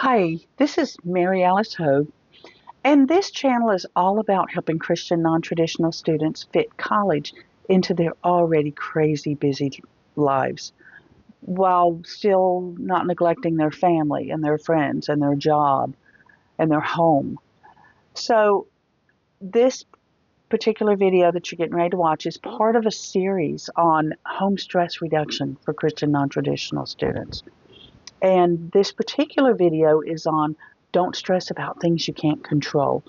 Hi, this is Mary Alice Hogue, and this channel is all about helping Christian non-traditional students fit college into their already crazy busy lives while still not neglecting their family and their friends and their job and their home. So this particular video that you're getting ready to watch is part of a series on home stress reduction for Christian non-traditional students. And this particular video is on don't stress about things you can't control.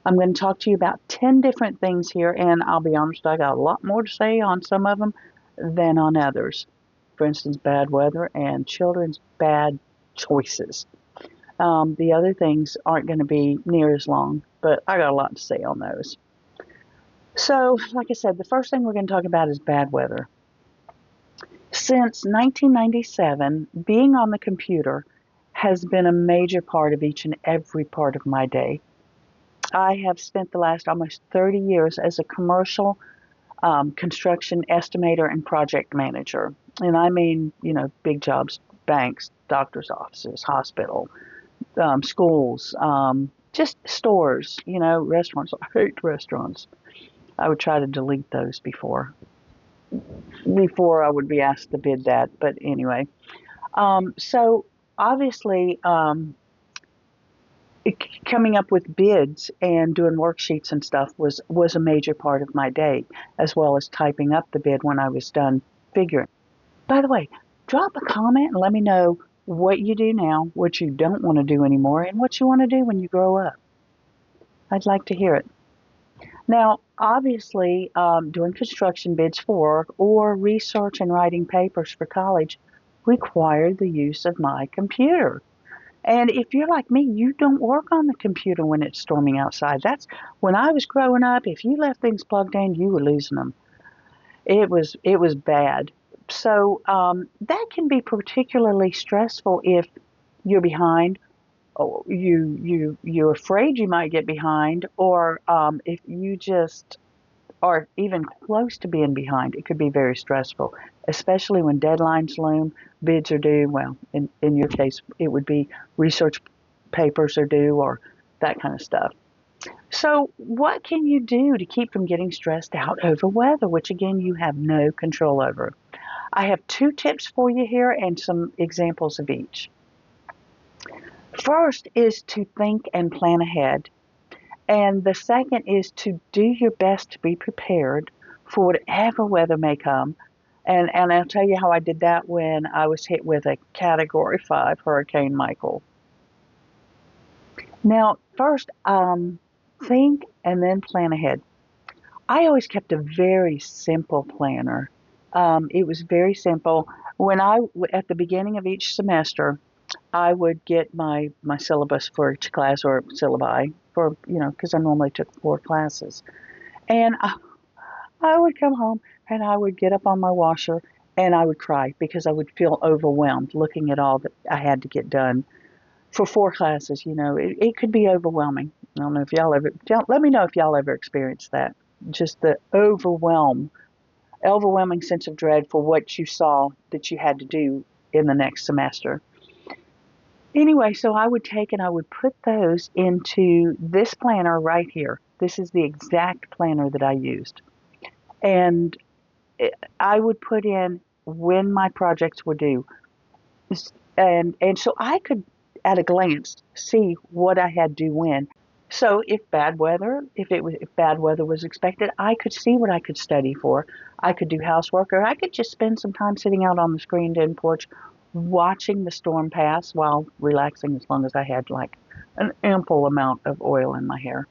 I'm going to talk to you about 10 different things here, and I'll be honest, I got a lot more to say on some of them than on others. For instance, bad weather and children's bad choices. The other things aren't going to be near as long, but I got a lot to say on those. So, like I said, the first thing we're going to talk about is bad weather. Since 1997, being on the computer has been a major part of each and every part of my day. I have spent the last almost 30 years as a commercial construction estimator and project manager. And I mean, big jobs, banks, doctor's offices, hospital, schools, just stores, restaurants. I hate restaurants. I would try to delete those before I would be asked to bid that. But anyway, so obviously, coming up with bids and doing worksheets and stuff was a major part of my day, as well as typing up the bid when I was done figuring. By the way, drop a comment and let me know what you do now, what you don't want to do anymore, and what you want to do when you grow up. I'd like to hear it. Now, obviously, doing construction bids for or research and writing papers for college required the use of my computer. And if you're like me, you don't work on the computer when it's storming outside. That's when I was growing up. If you left things plugged in, you were losing them. It was bad. So that can be particularly stressful if you're behind, or you're afraid you might get behind, or if you just are even close to being behind. It could be very stressful, especially when deadlines loom, bids are due. Well, in your case, it would be research papers are due or that kind of stuff. So what can you do to keep from getting stressed out over weather, which again, you have no control over? I have 2 tips for you here and some examples of each. First is to think and plan ahead. And the second is to do your best to be prepared for whatever weather may come. And I'll tell you how I did that when I was hit with a Category 5 Hurricane Michael. Now, first, think and then plan ahead. I always kept a very simple planner. It was very simple. At the beginning of each semester, I would get my syllabus for each class or syllabi for, because I normally took 4 classes. And I would come home and I would get up on my washer and I would cry because I would feel overwhelmed looking at all that I had to get done for 4 classes. It could be overwhelming. I don't know if let me know if y'all ever experienced that. Just the overwhelming sense of dread for what you saw that you had to do in the next semester. Anyway, so I would take and I would put those into this planner right here. This is the exact planner that I used. And I would put in when my projects were due. And so I could, at a glance, see what I had due when. So if bad weather was expected, I could see what I could study for. I could do housework, or I could just spend some time sitting out on the screened in porch watching the storm pass while relaxing, as long as I had like an ample amount of oil in my hair.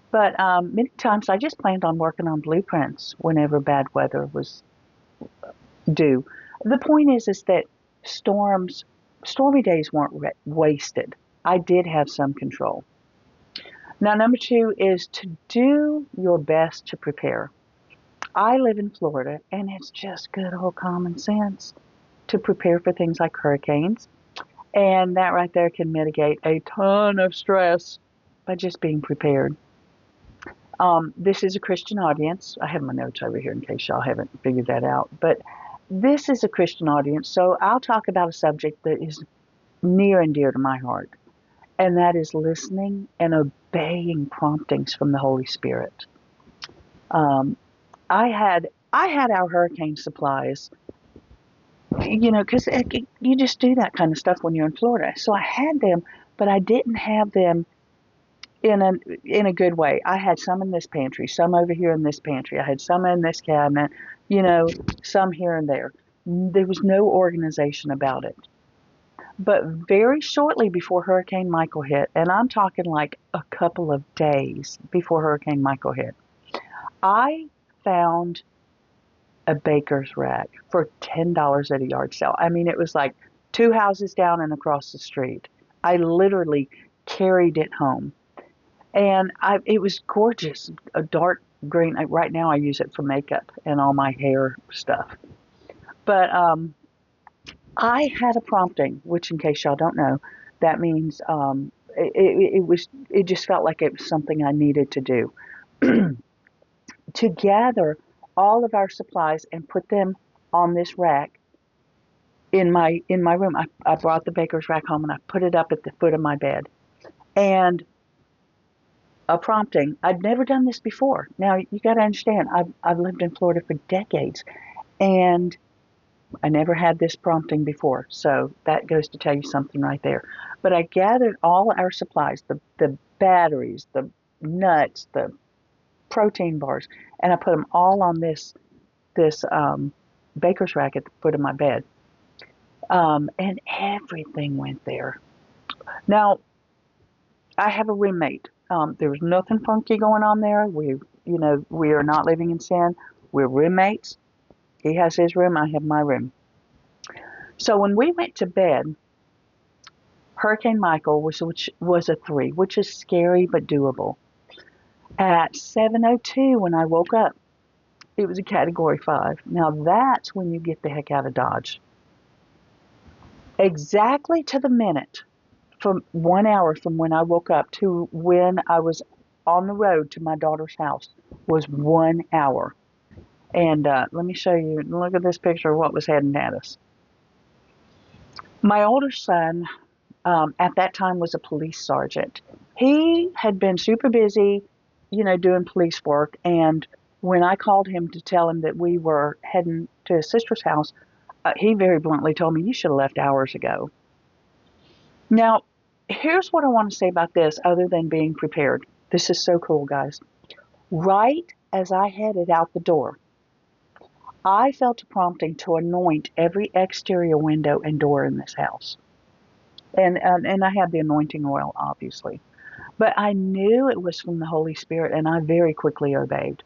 But many times I just planned on working on blueprints whenever bad weather was due. The point is that stormy days weren't wasted. I did have some control. Now, number 2 is to do your best to prepare. I live in Florida, and it's just good old common sense to prepare for things like hurricanes. And that right there can mitigate a ton of stress by just being prepared. This is a Christian audience. I have my notes over here in case y'all haven't figured that out. But this is a Christian audience, so I'll talk about a subject that is near and dear to my heart. and that is listening and obeying promptings from the Holy Spirit. Um, I had our hurricane supplies, because you just do that kind of stuff when you're in Florida. So I had them, but I didn't have them in a good way. I had some in this pantry, some over here in this pantry. I had some in this cabinet, you know, some here and there. There was no organization about it. But very shortly before Hurricane Michael hit, and I'm talking like a couple of days before Hurricane Michael hit, I found a baker's rack for $10 at a yard sale. I mean, it was like two houses down and across the street. I literally carried it home. And it was gorgeous, a dark green. Right now I use it for makeup and all my hair stuff. But I had a prompting, which in case y'all don't know, that means it just felt like it was something I needed to do. To gather all of our supplies and put them on this rack in my room. I brought the baker's rack home and I put it up at the foot of my bed. And a prompting. I'd never done this before. Now you got to understand, I've lived in Florida for decades, and I never had this prompting before. So that goes to tell you something right there. But I gathered all our supplies, the batteries, the nuts, the protein bars, and I put them all on this baker's rack at the foot of my bed. And everything went there. Now I have a roommate. There was nothing funky going on there. We are not living in sin. We're roommates. He has his room. I have my room. So when we went to bed, Hurricane Michael which was a 3, which is scary but doable. At 7:02 when I woke up, it was a Category 5. Now that's when you get the heck out of Dodge. Exactly to the minute, from 1 hour from when I woke up to when I was on the road to my daughter's house was 1 hour. And let me show you. Look at this picture of what was heading at us. My older son, at that time, was a police sergeant. He had been super busy, doing police work. And when I called him to tell him that we were heading to his sister's house, he very bluntly told me, "You should have left hours ago." Now, here's what I want to say about this other than being prepared. This is so cool, guys. Right as I headed out the door, I felt a prompting to anoint every exterior window and door in this house. And I had the anointing oil, obviously. But I knew it was from the Holy Spirit, and I very quickly obeyed.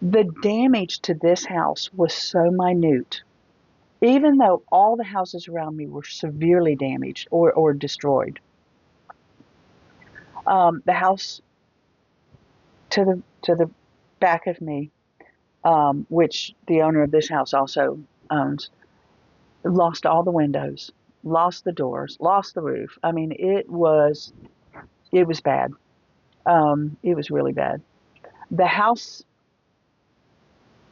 The damage to this house was so minute, even though all the houses around me were severely damaged or destroyed. The house to the back of me, which the owner of this house also owns, lost all the windows, lost the doors, lost the roof. I mean, it was bad. It was really bad. The house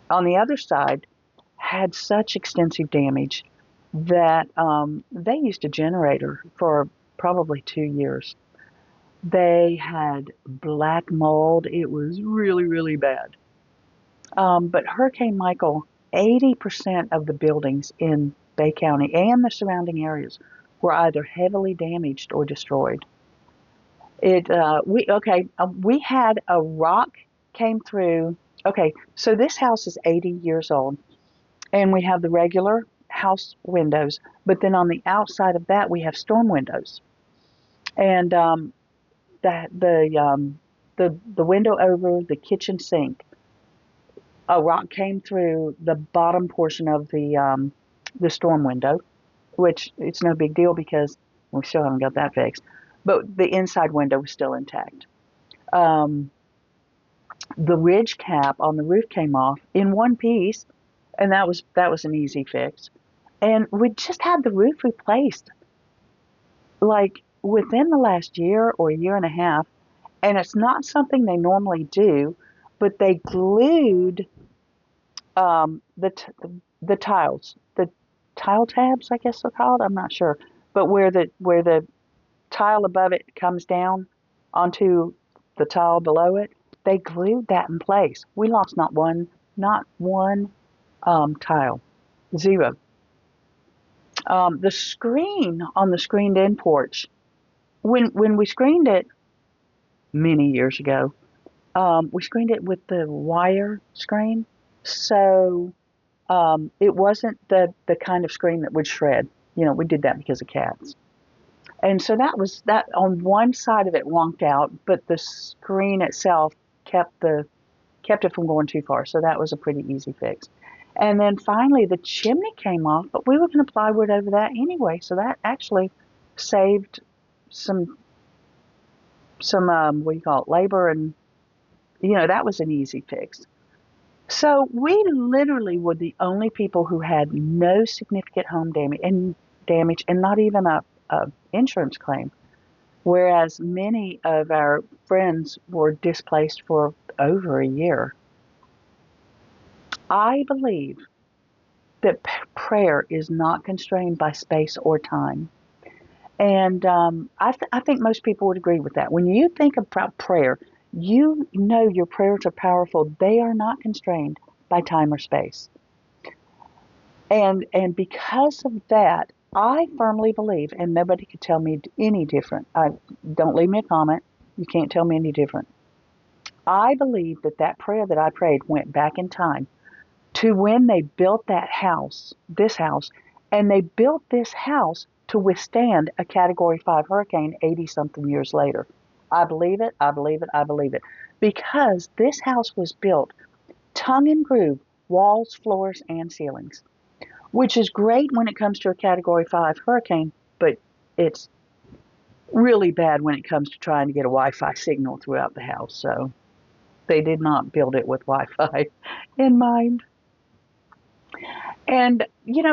on the other side had such extensive damage that they used a generator for probably 2 years. They had black mold. It was really, really bad. But Hurricane Michael, 80% of the buildings in Bay County and the surrounding areas were either heavily damaged or destroyed. We had a rock came through. Okay, so this house is 80 years old, and we have the regular house windows, but then on the outside of that we have storm windows, and the window over the kitchen sink, a rock came through the bottom portion of the storm window, which it's no big deal because we still haven't got that fixed. But the inside window was still intact. Um, the ridge cap on the roof came off in one piece, and that was an easy fix. And we just had the roof replaced like within the last year or year and a half. And it's not something they normally do, but they glued the tiles, the tile tabs, I guess they're called. I'm not sure, but where the tile above it comes down onto the tile below it, they glued that in place. We lost not one tile, zero. The screen on the screened-in porch, when we screened it many years ago, we screened it with the wire screen, so it wasn't the kind of screen that would shred. We did that because of cats. And so that was that. On one side of it wonked out, but the screen itself kept it from going too far. So that was a pretty easy fix. And then finally the chimney came off, but we were going to plywood over that anyway. So that actually saved some what do you call it, labor, and that was an easy fix. So we literally were the only people who had no significant home damage and not even a insurance claim, whereas many of our friends were displaced for over a year. I believe that prayer is not constrained by space or time. And I think most people would agree with that. When you think about prayer, you know your prayers are powerful. They are not constrained by time or space. And because of that, I firmly believe, and nobody could tell me any different. Don't leave me a comment. You can't tell me any different. I believe that prayer that I prayed went back in time to when they built this house, and they built this house to withstand a Category 5 hurricane 80-something years later. I believe it, I believe it, I believe it. Because this house was built tongue and groove, walls, floors, and ceilings, which is great when it comes to a Category 5 hurricane, but it's really bad when it comes to trying to get a Wi-Fi signal throughout the house. So they did not build it with Wi-Fi in mind. And,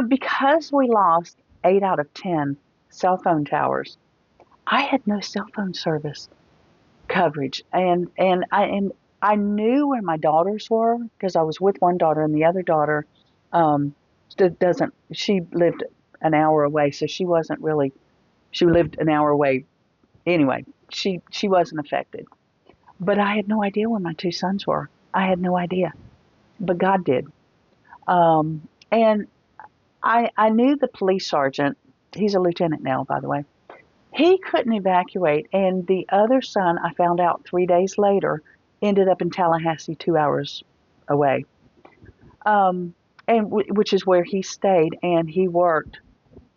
because we lost 8 out of 10 cell phone towers, I had no cell phone service coverage. And I knew where my daughters were because I was with one daughter, and the other daughter she lived an hour away, so she lived an hour away anyway. She wasn't affected. But I had no idea where my two sons were. I had no idea. But God did. And I knew the police sergeant. He's a lieutenant now, by the way. He couldn't evacuate, and the other son, I found out 3 days later, ended up in Tallahassee, 2 hours away, which is where he stayed, and he worked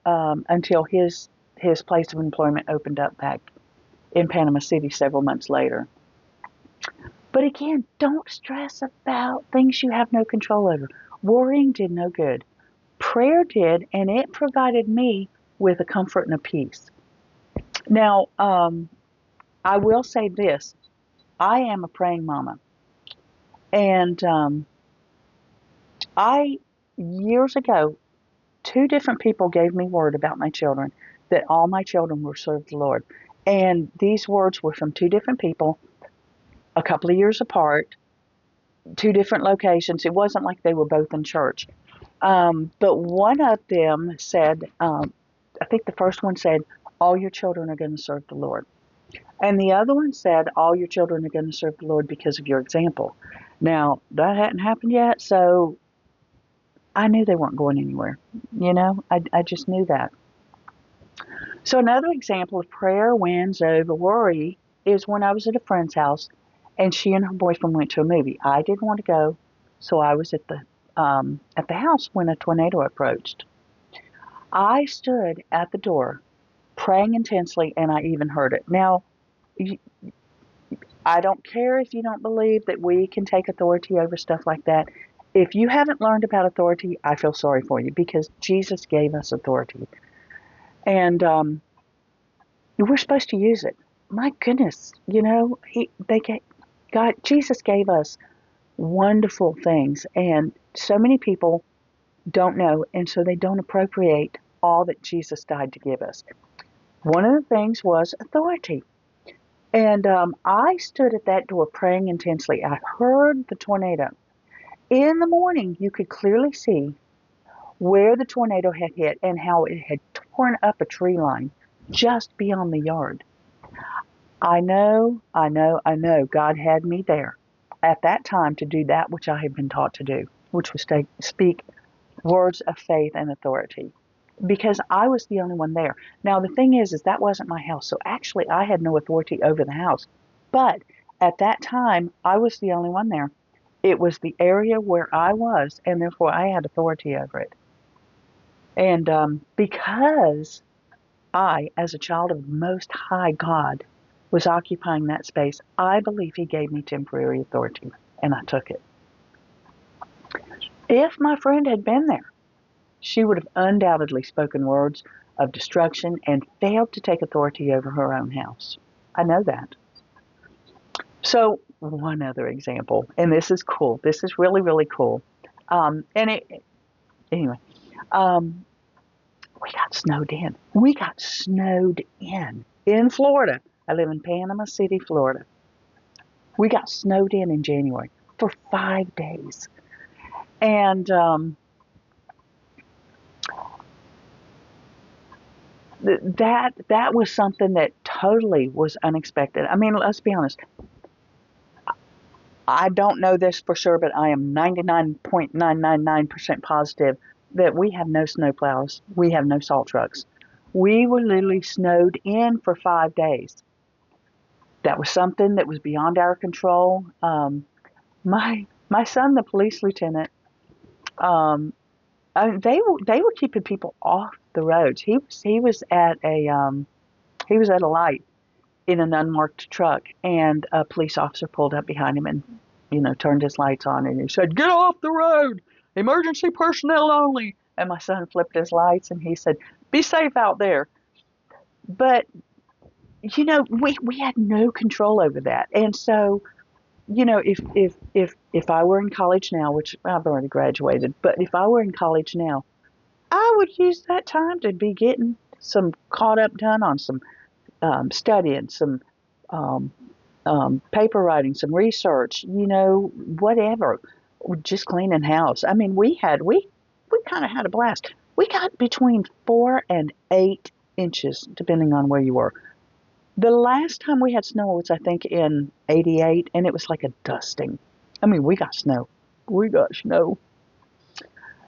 until his place of employment opened up back in Panama City several months later. But again, don't stress about things you have no control over. Worrying did no good. Prayer did, and it provided me with a comfort and a peace. Now, I will say this. I am a praying mama. And years ago, 2 different people gave me word about my children, that all my children will serve the Lord. And these words were from 2 different people, a couple of years apart, 2 different locations. It wasn't like they were both in church. But one of them said, I think the first one said, all your children are going to serve the Lord. And the other one said, all your children are going to serve the Lord because of your example. Now, that hadn't happened yet, so I knew they weren't going anywhere. I just knew that. So another example of prayer wins over worry is when I was at a friend's house, and she and her boyfriend went to a movie. I didn't want to go, so I was at the house when a tornado approached. I stood at the door, praying intensely, and I even heard it. Now, I don't care if you don't believe that we can take authority over stuff like that. If you haven't learned about authority, I feel sorry for you because Jesus gave us authority. And we're supposed to use it. My goodness, Jesus gave us wonderful things, and so many people don't know, and so they don't appropriate all that Jesus died to give us. One of the things was authority. And I stood at that door praying intensely. I heard the tornado. In the morning, you could clearly see where the tornado had hit and how it had torn up a tree line just beyond the yard. I know God had me there at that time to do that which I had been taught to do, which was to speak words of faith and authority, because I was the only one there. Now, the thing is that wasn't my house, so actually I had no authority over the house. But at that time, I was the only one there. It was the area where I was, and therefore I had authority over it. And because I, as a child of the Most High God, was occupying that space, I believe He gave me temporary authority, and I took it. If my friend had been there, she would have undoubtedly spoken words of destruction and failed to take authority over her own house. I know that. So, one other example, and this is cool. This is really, really cool. Anyway, um, we got snowed in. We got snowed in Florida. I live in Panama City, Florida. We got snowed in January for 5 days. And that was something that totally was unexpected. I mean, let's be honest. I don't know this for sure, but I am 99.999% positive that we have no snowplows. We have no salt trucks. We were literally snowed in for 5 days. That was something that was beyond our control. My son, the police lieutenant, they were keeping people off the roads. He was at a light in an unmarked truck, and a police officer pulled up behind him and turned his lights on, and he said, "Get off the road! Emergency personnel only!" And my son flipped his lights and he said, "Be safe out there." But we had no control over that, and so if I were in college now, which I've already graduated, but if I were in college now, I would use that time to be getting some caught up done on some studying, some um, paper writing, some research, whatever, just cleaning house. I mean, we kind of had a blast. We got between 4 and 8 inches, depending on where you were. The last time we had snow was, I think, in '88, and it was like a dusting. I mean, we got snow. We got snow.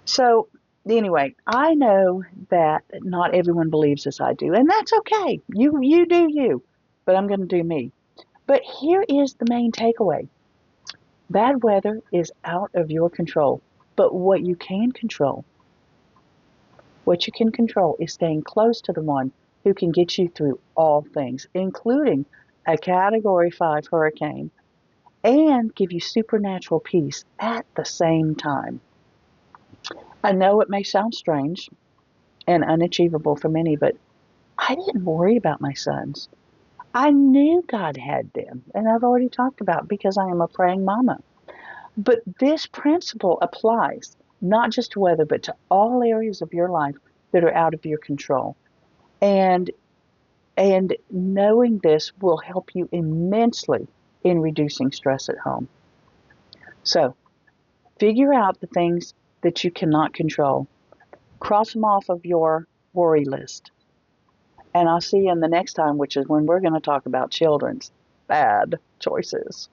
So, anyway, I know that not everyone believes as I do, and that's okay. You do you, but I'm going to do me. But here is the main takeaway. Bad weather is out of your control, but what you can control is staying close to the one who can get you through all things, including a Category 5 hurricane, and give you supernatural peace at the same time. I know it may sound strange and unachievable for many, but I didn't worry about my sons. I knew God had them, and I've already talked about because I am a praying mama. But this principle applies not just to weather, but to all areas of your life that are out of your control. And knowing this will help you immensely in reducing stress at home. So, figure out the things that you cannot control. Cross them off of your worry list. And I'll see you in the next time, which is when we're going to talk about children's bad choices.